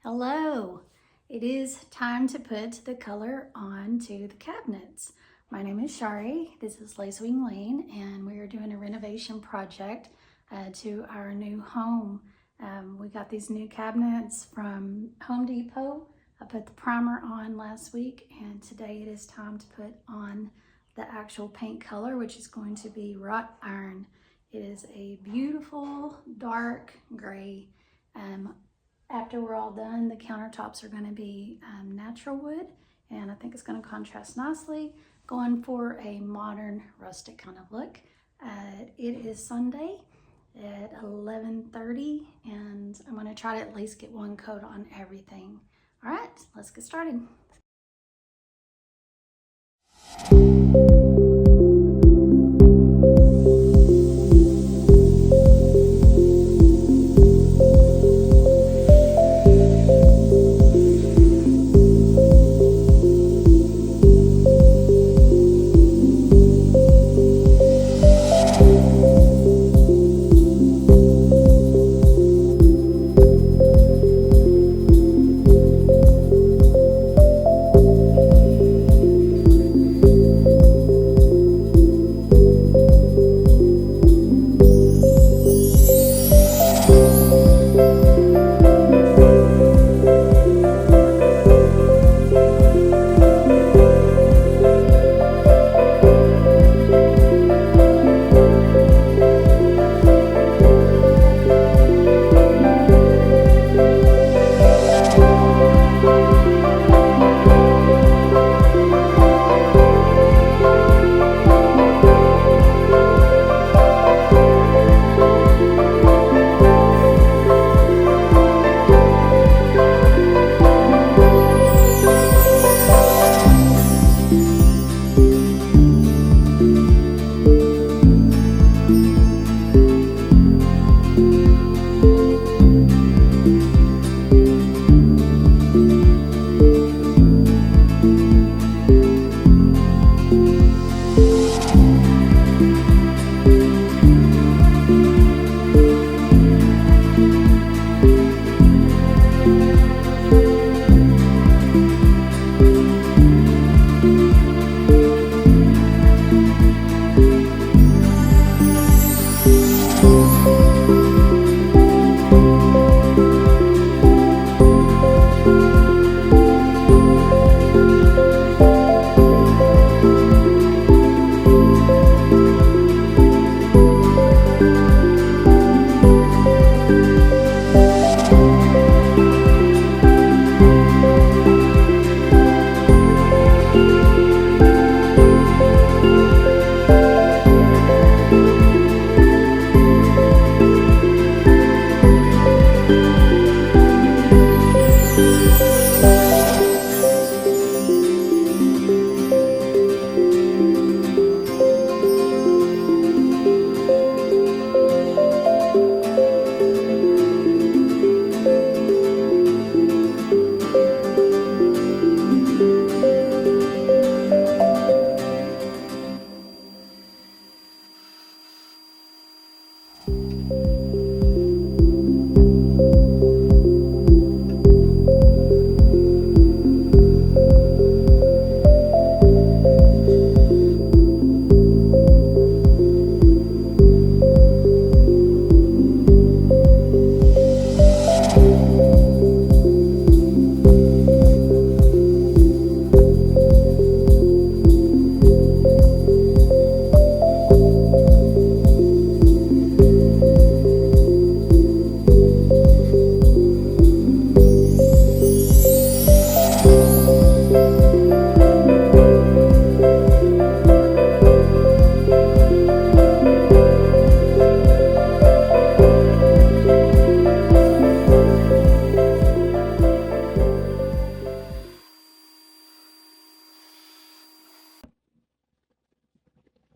Hello, it is time to put the color onto the cabinets. My name is Shari, this is Lacewing Lane, and we are doing a renovation project to our new home. We got these new cabinets from Home Depot. I put the primer on last week, and today it is time to put on the actual paint color, which is going to be wrought iron. It is a beautiful dark gray. After we're all done, the countertops are going to be natural wood, and I think it's going to contrast nicely, going for a modern rustic kind of look. It is Sunday at 11:30, and I'm going to try to at least get one coat on everything. All right, let's get started.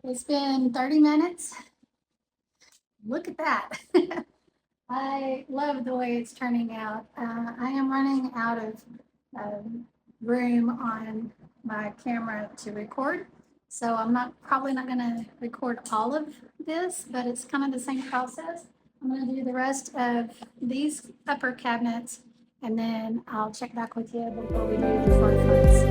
It's been 30 minutes. Look at that. I love the way it's turning out. I am running out of room on my camera to record, so I'm probably not going to record all of this, but it's kind of the same process. I'm going to do the rest of these upper cabinets, and then I'll check back with you before we do the far fronts.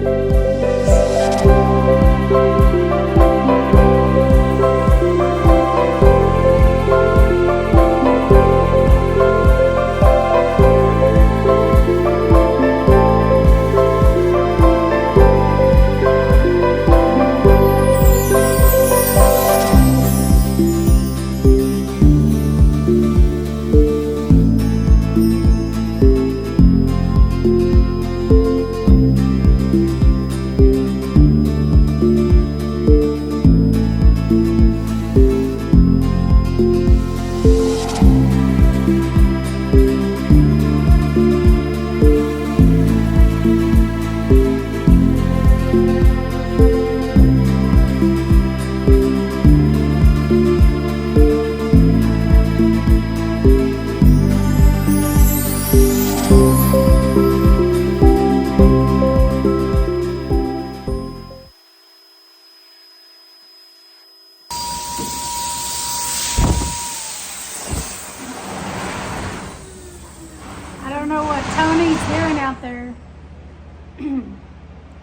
I don't know what Tony's doing out there.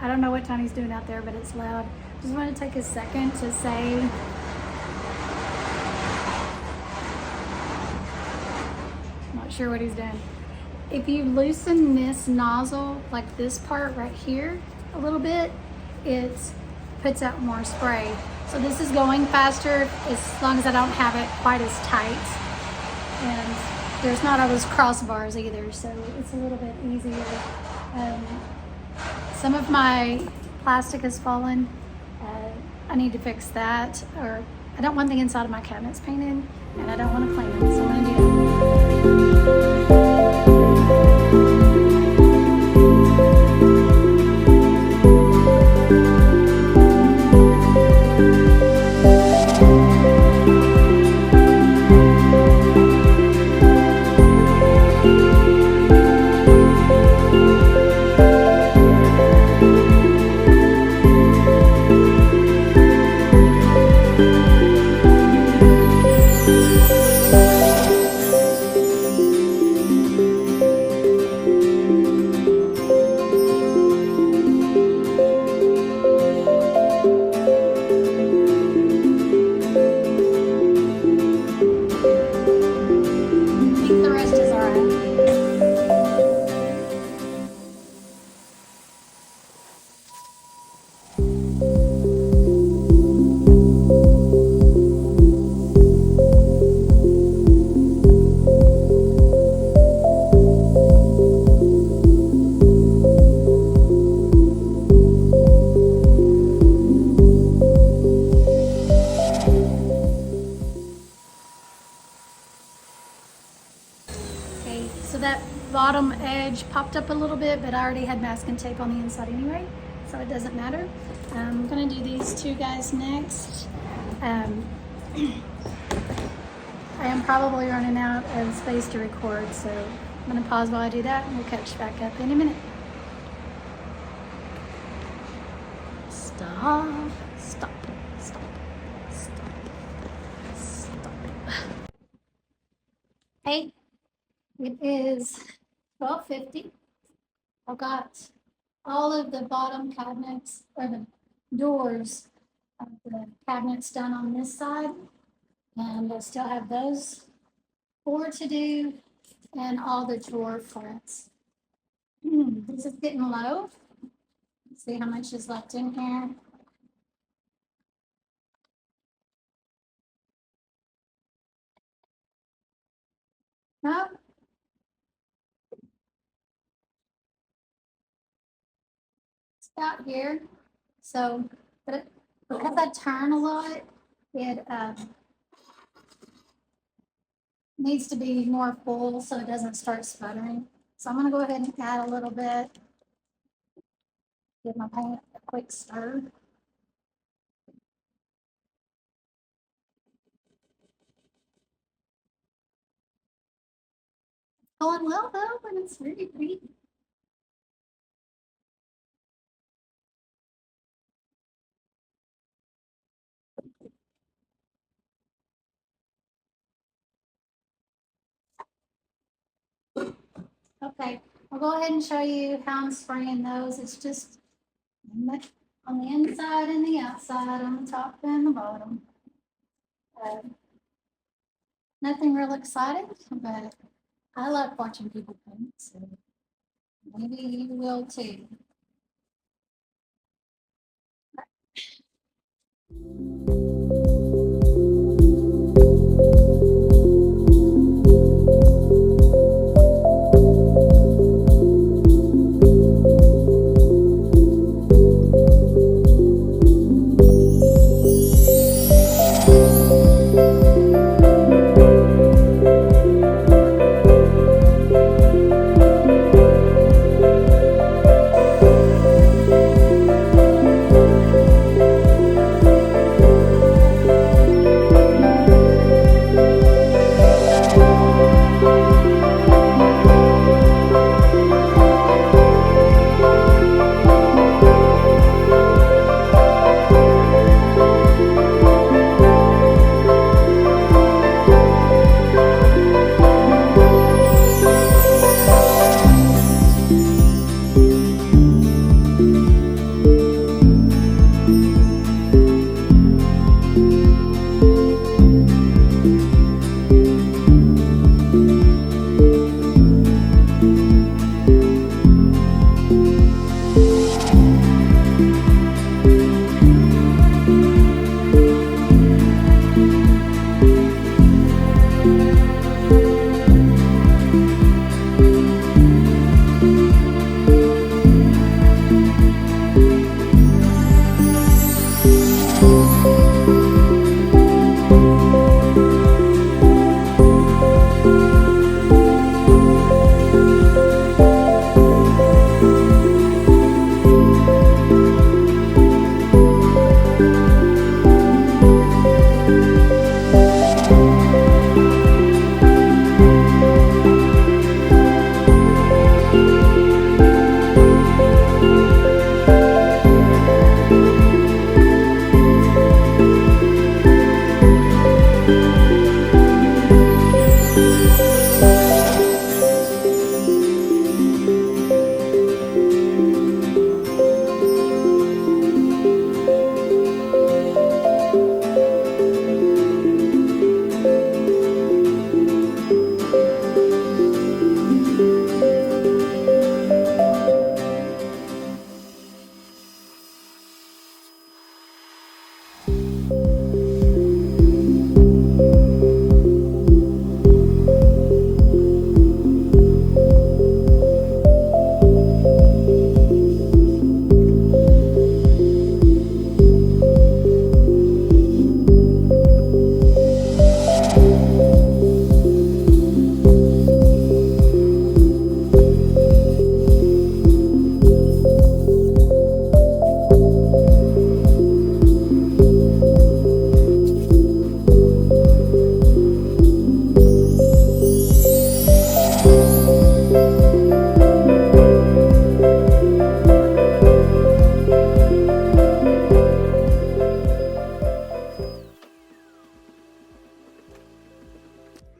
I don't know what Tony's doing out there, but it's loud. Just want to take a second to say not sure what he's doing. If you loosen this nozzle, like this part right here, a little bit, it puts out more spray. So this is going faster as long as I don't have it quite as tight. And there's not all those crossbars either, so it's a little bit easier. Some of my plastic has fallen. I need to fix that, or I don't want the inside of my cabinets painted, and I don't want to clean them, so I'm going to do that. So that bottom edge popped up a little bit, but I already had masking tape on the inside anyway, so it doesn't matter. I'm gonna do these two guys next. I am probably running out of space to record, so I'm gonna pause while I do that and we'll catch back up in a minute. Stop, stop, stop, stop, stop. Hey. It is 12:50. I've got all of the bottom cabinets, or the doors of the cabinets done on this side. And I still have those 4 to do, and all the drawer fronts. This is getting low. Let's see how much is left in here. No. Out here. So, but because I turn a lot, it needs to be more full so it doesn't start sputtering. So I'm going to go ahead and add a little bit. Give my paint a quick stir. Going well though, and it's really pretty. Okay, I'll go ahead and show you how I'm spraying those. It's just on the inside and the outside, on the top and the bottom. Nothing real exciting, but I like watching people paint, so maybe you will too.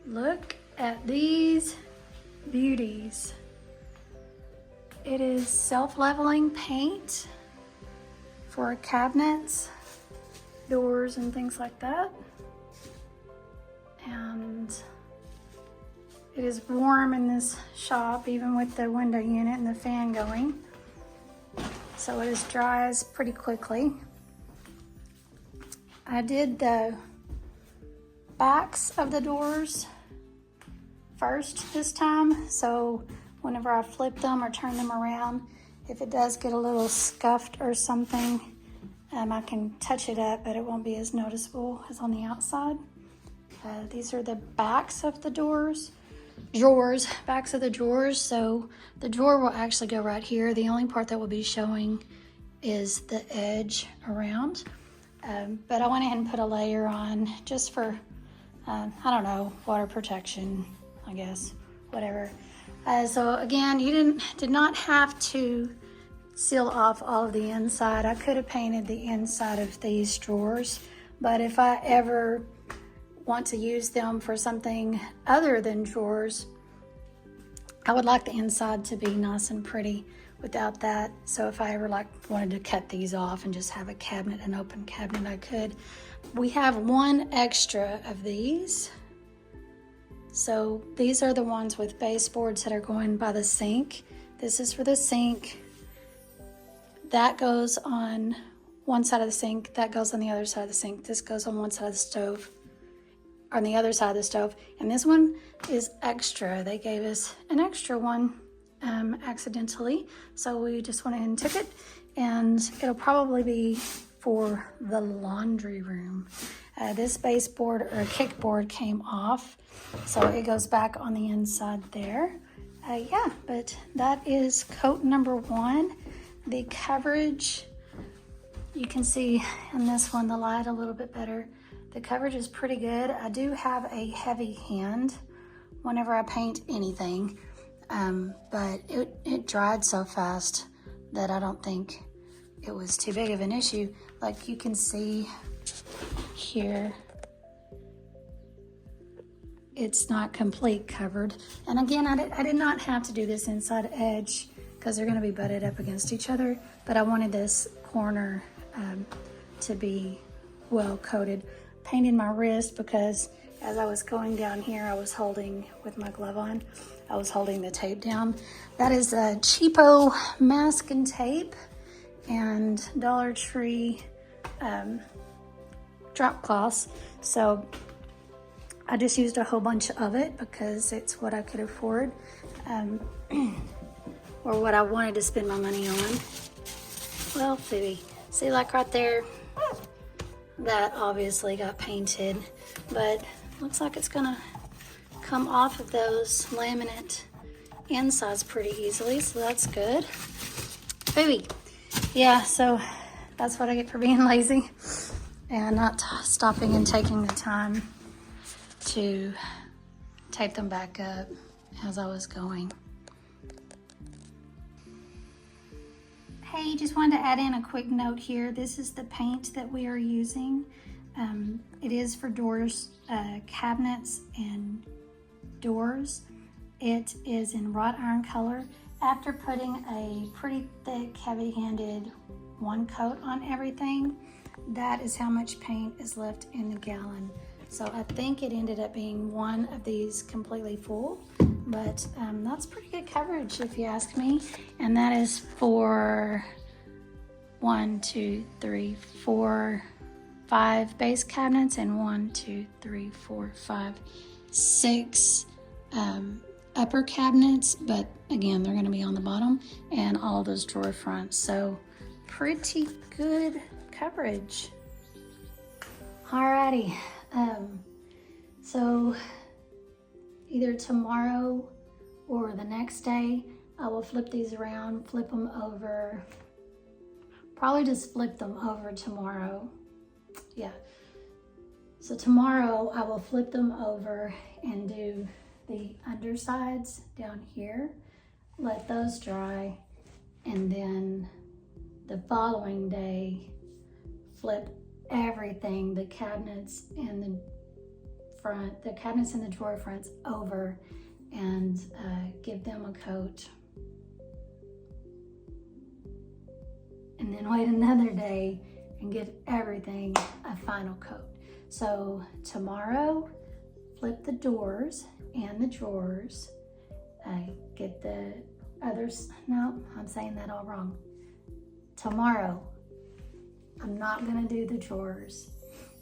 Look at these beauties. It is self-leveling paint for cabinets, doors, and things like that. And it is warm in this shop, even with the window unit and the fan going. So it is dries pretty quickly. I did the backs of the doors first this time, so whenever I flip them or turn them around, if it does get a little scuffed or something, I can touch it up, but it won't be as noticeable as on the outside. These are the backs of the drawers, backs of the drawers. So the drawer will actually go right here. The only part that will be showing is the edge around. But I went ahead and put a layer on just for, I don't know, water protection, I guess, whatever. So again, you did not have to seal off all of the inside. I could have painted the inside of these drawers, but if I ever want to use them for something other than drawers, I would like the inside to be nice and pretty without that. So if I ever wanted to cut these off and just have a cabinet, an open cabinet, I could. We have one extra of these. So these are the ones with baseboards that are going by the sink. This is for the sink. That goes on one side of the sink. That goes on the other side of the sink. This goes on one side of the stove, on the other side of the stove. And this one is extra. They gave us an extra one accidentally. So we just went ahead and took it. And it'll probably be for the laundry room. This baseboard or kickboard came off. So it goes back on the inside there. Yeah, but that is coat number 1. The coverage, you can see in this one, the light a little bit better. The coverage is pretty good. I do have a heavy hand whenever I paint anything, but it dried so fast that I don't think it was too big of an issue. Like you can see here, it's not complete covered. And again, I did not have to do this inside edge because they're gonna be butted up against each other, but I wanted this corner to be well coated. Painted my wrist because as I was going down here, I was holding, with my glove on, I was holding the tape down. That is a cheapo masking tape and Dollar Tree drop cloths. So I just used a whole bunch of it because it's what I could afford, or what I wanted to spend my money on. Well, Phoebe, see, like right there, that obviously got painted, but looks like it's gonna come off of those laminate insides pretty easily, so that's good. Phoebe, yeah, so that's what I get for being lazy and not stopping and taking the time to tape them back up as I was going. Hey, just wanted to add in a quick note here. This is the paint that we are using. It is for doors, cabinets, and doors. It is in wrought iron color. After putting a pretty thick, heavy-handed one coat on everything, that is how much paint is left in the gallon. So I think it ended up being one of these completely full, but that's pretty good coverage if you ask me. And that is for 1, 2, 3, 4, 5 base cabinets and 1, 2, 3, 4, 5, 6 upper cabinets, but again, they're gonna be on the bottom, and all those drawer fronts. So pretty good coverage. Alrighty, so either tomorrow or the next day, I will flip these around, flip them over, probably just flip them over tomorrow. Yeah, so tomorrow I will flip them over and do the undersides down here, let those dry, and then the following day flip everything, the cabinets and the front, the cabinets and the drawer fronts over, and give them a coat, and then wait another day and give everything a final coat. So tomorrow, flip the doors and the drawers, get the others, no, I'm saying that all wrong. Tomorrow, I'm not gonna do the drawers,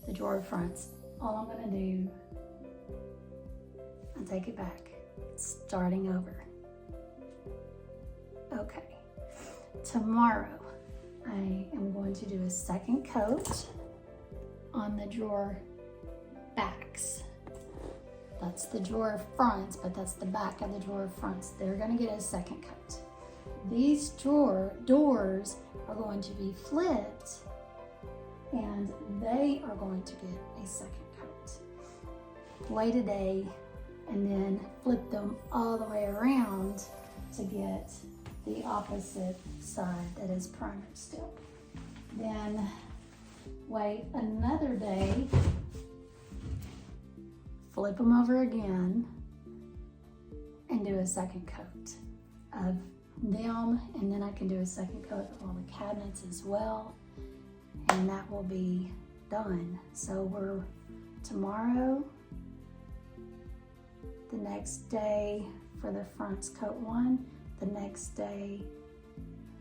the drawer fronts. All I'm gonna do, I'll take it back, starting over. Okay, tomorrow, I am going to do a second coat on the drawer backs. That's the drawer fronts, but that's the back of the drawer fronts. They're gonna get a second coat. These doors are going to be flipped, and they are going to get a second coat. Wait a day, and then flip them all the way around to get the opposite side that is primed still. Then wait another day, flip them over again, and and do a second coat of them, and then I can do a second coat of all the cabinets as well, and that will be done. So we're tomorrow, the next day for the fronts coat 1, the next day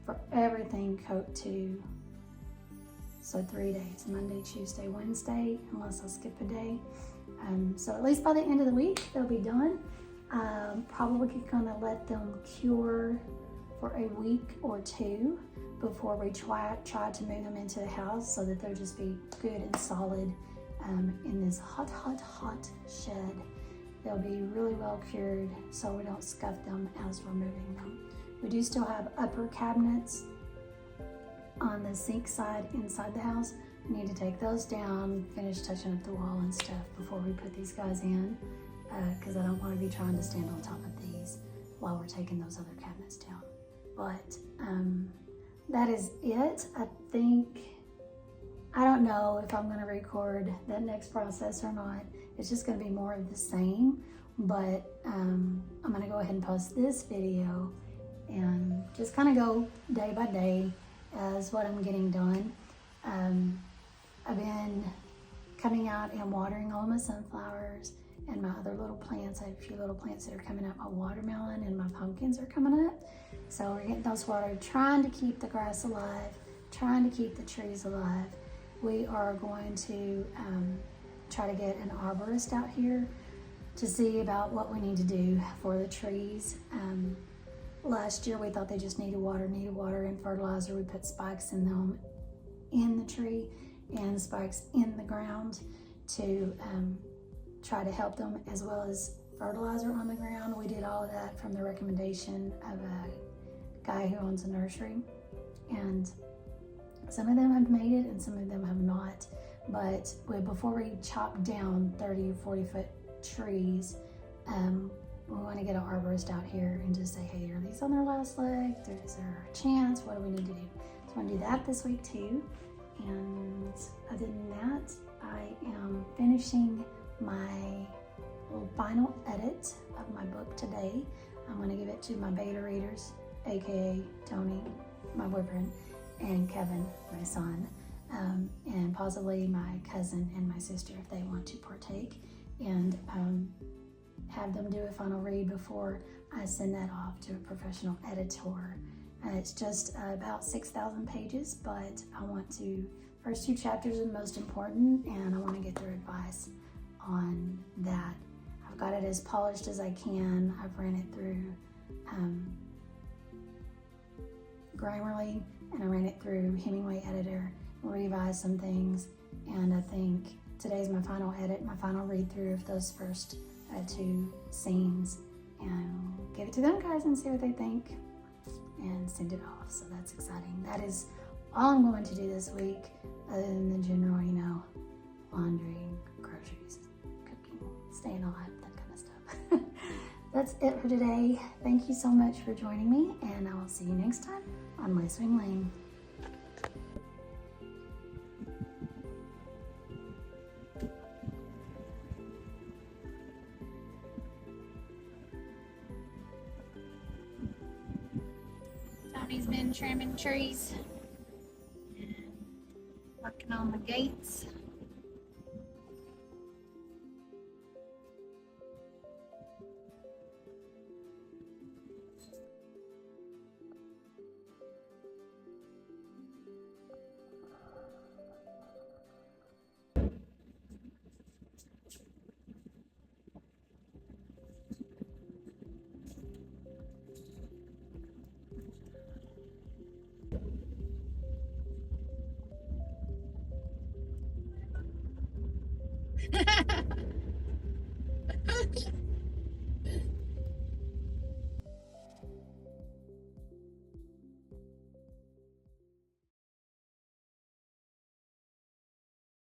for everything coat 2. So 3 days, Monday, Tuesday, Wednesday, unless I skip a day. So at least by the end of the week, they'll be done. Probably gonna let them cure for a week or 2 before we try to move them into the house, so that they'll just be good and solid in this hot shed. They'll be really well cured so we don't scuff them as we're moving them. We do still have upper cabinets on the sink side inside the house. We need to take those down, finish touching up the wall and stuff before we put these guys in, because I don't want to be trying to stand on top of these while we're taking those other cabinets down. But that is it. I don't know if I'm going to record that next process or not. It's just going to be more of the same, but I'm going to go ahead and post this video and just kind of go day by day as what I'm getting done. I've been coming out and watering all my sunflowers and my other little plants. I have a few little plants that are coming up. My watermelon and my pumpkins are coming up. So we're getting those watered, trying to keep the grass alive, trying to keep the trees alive. We are going to try to get an arborist out here to see about what we need to do for the trees. Last year we thought they just needed water and fertilizer. We put spikes in them in the tree and spikes in the ground to try to help them, as well as fertilizer on the ground. We did all of that from the recommendation of a guy who owns a nursery, and some of them have made it and some of them have not. But before we chop down 30 or 40 foot trees, we want to get an arborist out here and just say, hey, are these on their last leg? Is there a chance? What do we need to do? So I want to do that this week too. And other than that, I am finishing my little final edit of my book today. I'm going to give it to my beta readers, aka Tony, my boyfriend, and Kevin, my son, and possibly my cousin and my sister if they want to partake, and have them do a final read before I send that off to a professional editor. It's just about 6,000 pages, but I want to, first 2 chapters are the most important, and I want to get their advice on that. I've got it as polished as I can. I've ran it through Grammarly, and I ran it through Hemingway Editor, revised some things, and I think today's my final edit, my final read through of those first 2 scenes, and give it to them guys and see what they think and send it off. So that's exciting. That is all I'm going to do this week, other than the general, laundry, groceries, cooking, staying alive, that kind of stuff. That's it for today. Thank you so much for joining me, and I will see you next time on Lacewing Lane. Tony's been trimming trees and working on the gates.